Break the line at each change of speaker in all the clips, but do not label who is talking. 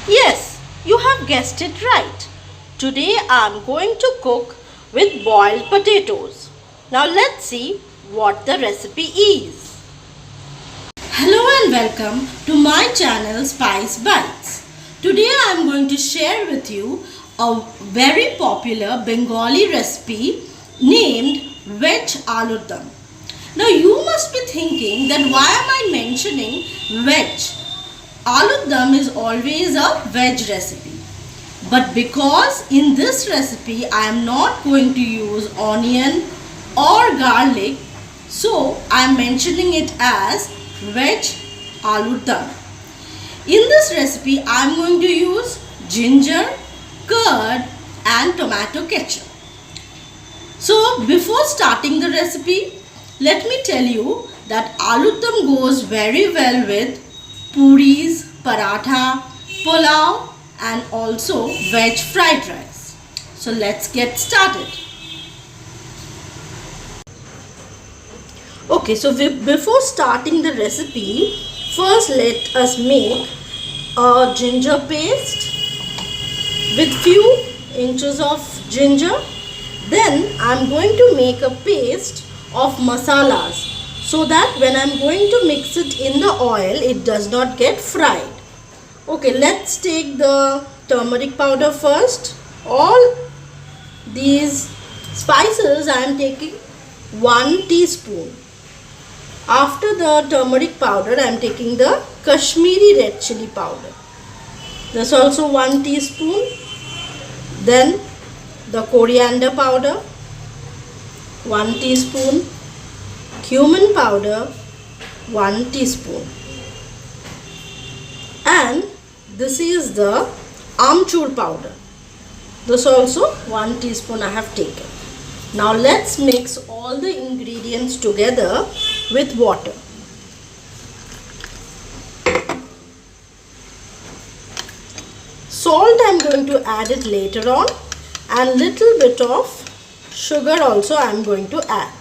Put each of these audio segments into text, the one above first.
Yes, you have guessed it right. Today I am going to cook with boiled potatoes. Now let's see what the recipe is. Hello and welcome to my channel Spice Bites. Today I am going to share with you a very popular Bengali recipe named Veg Aloo Dum. Now you must be thinking that why am I mentioning veg? Aloo Dum is always a veg recipe. But because in this recipe I am not going to use onion or garlic, so I am mentioning it as veg aloo dum. In this recipe I am going to use ginger, curd and tomato ketchup. So before starting the recipe, let me tell you that aloo dum goes very well with puris, paratha, pulao and also veg fried rice. So let's get started. Okay, so before starting the recipe, first let us make a ginger paste with few inches of ginger. Then I am going to make a paste of masalas so that when I am going to mix it in the oil, it does not get fried. Okay, let's take the turmeric powder first. All these spices I am taking 1 teaspoon. After the turmeric powder, I am taking the Kashmiri red chili powder. This also 1 teaspoon. Then the coriander powder, 1 teaspoon. Cumin powder, 1 teaspoon. And this is the amchur powder. This also 1 teaspoon I have taken. Now let's mix all the ingredients together with water. Salt I am going to add it later on, and little bit of sugar also I am going to add.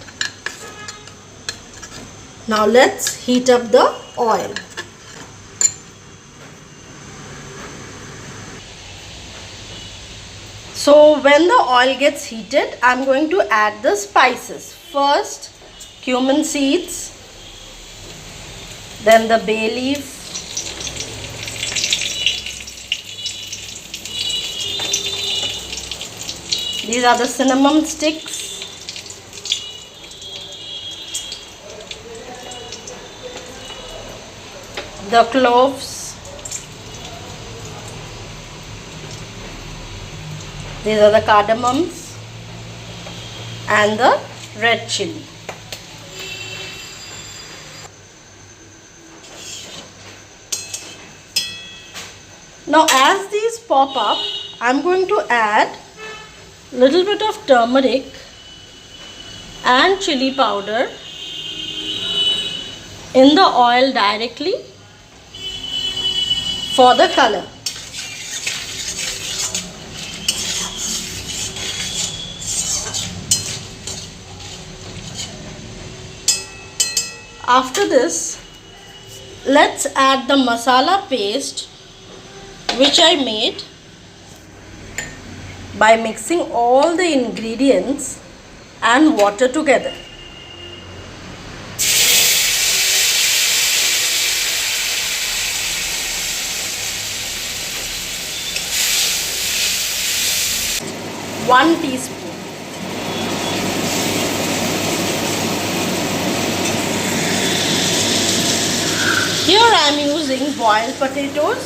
Now let's heat up the oil. So when the oil gets heated, I am going to add the spices. First, cumin seeds, then the bay leaf, these are the cinnamon sticks, the cloves, these are the cardamoms and the red chili. Now as these pop up, I am going to add little bit of turmeric and chili powder in the oil directly for the color. After this, let's add the masala paste which I made by mixing all the ingredients and water together. One teaspoon. Here I am using boiled potatoes,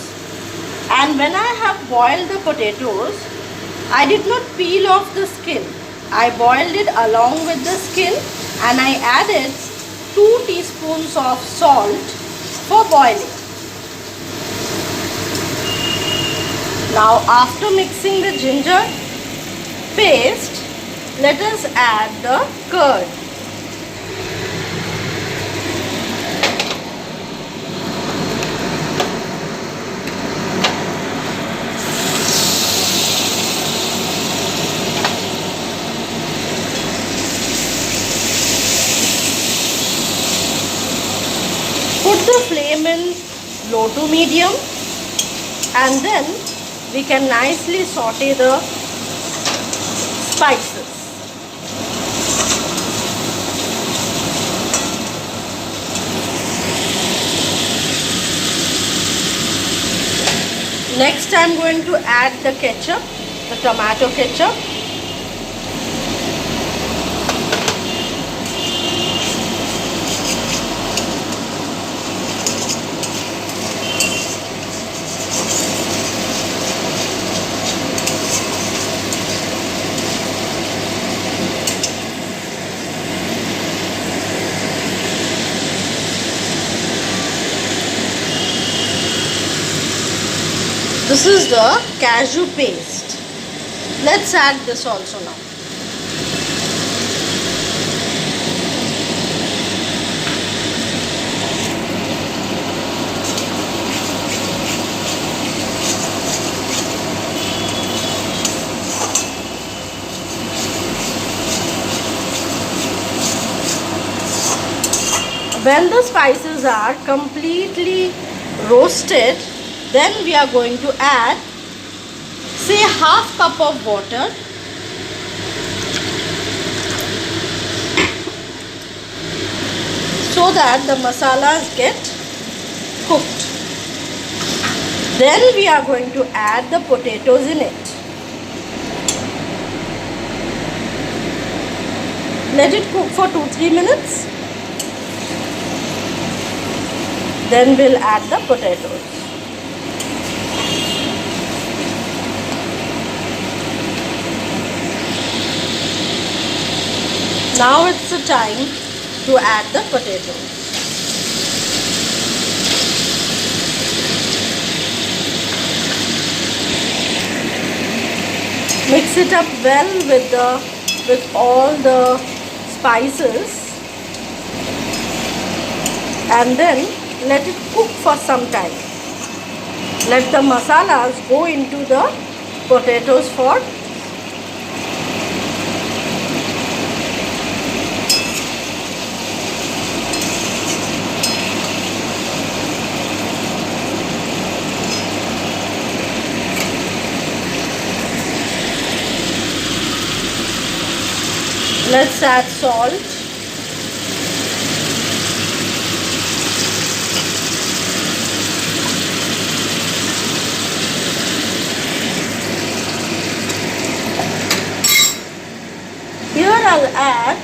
and when I have boiled the potatoes, I did not peel off the skin. I boiled it along with the skin and I added 2 teaspoons of salt for boiling. Now after mixing the ginger paste, let us add the curd. Put the flame in low to medium And then we can nicely saute the spices. Next I'm going to add the ketchup, the tomato ketchup. This is the cashew paste. Let's add this also now. When the spices are completely roasted, then we are going to add, say, half cup of water. So that the masalas get cooked. Then we are going to add the potatoes in it. Let it cook for 2-3 minutes. Then we'll add the potatoes. Now it's the time to add the potatoes. Mix it up well with all the spices, and then let it cook for some time. Let the masalas go into the potatoes for let's add salt. Here I'll add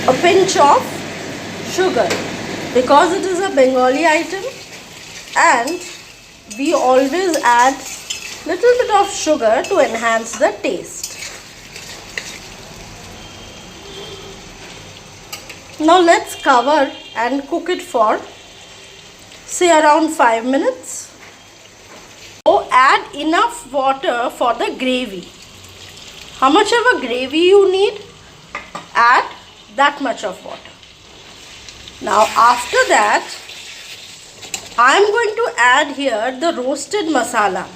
a pinch of sugar because it is a Bengali item and we always add little bit of sugar to enhance the taste. Now let's cover and cook it for, say, around 5 minutes. So add enough water for the gravy. How much of a gravy you need, add that much of water. Now after that, I am going to add here the roasted masala.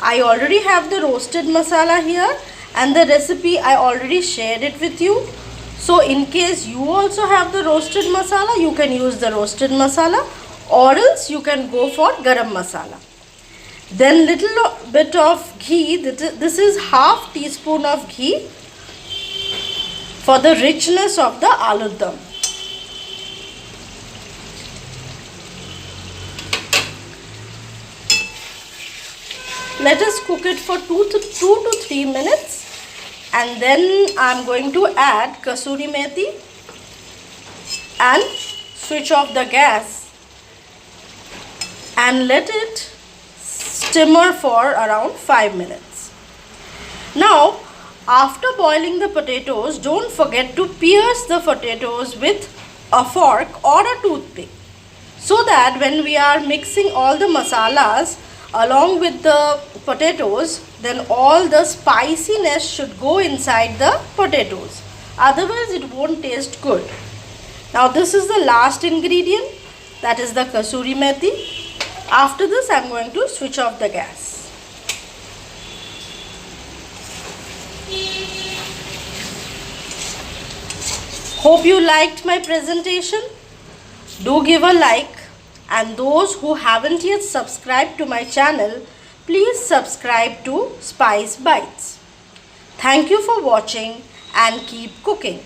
I already have the roasted masala here and the recipe I already shared it with you. So in case you also have the roasted masala, you can use the roasted masala, or else you can go for garam masala. Then little bit of ghee, this is half teaspoon of ghee for the richness of the aloo dum. Let us cook it for 2 to 3 minutes. And then I am going to add kasuri methi and switch off the gas and let it simmer for around 5 minutes. Now after boiling the potatoes, don't forget to pierce the potatoes with a fork or a toothpick so that when we are mixing all the masalas along with the potatoes, then all the spiciness should go inside the potatoes. Otherwise it won't taste good. Now this is the last ingredient, that is the kasuri methi. After this I am going to switch off the gas. Hope you liked my presentation. Do give a like And those who haven't yet subscribed to my channel, please subscribe to Spice Bites. Thank you for watching and keep cooking.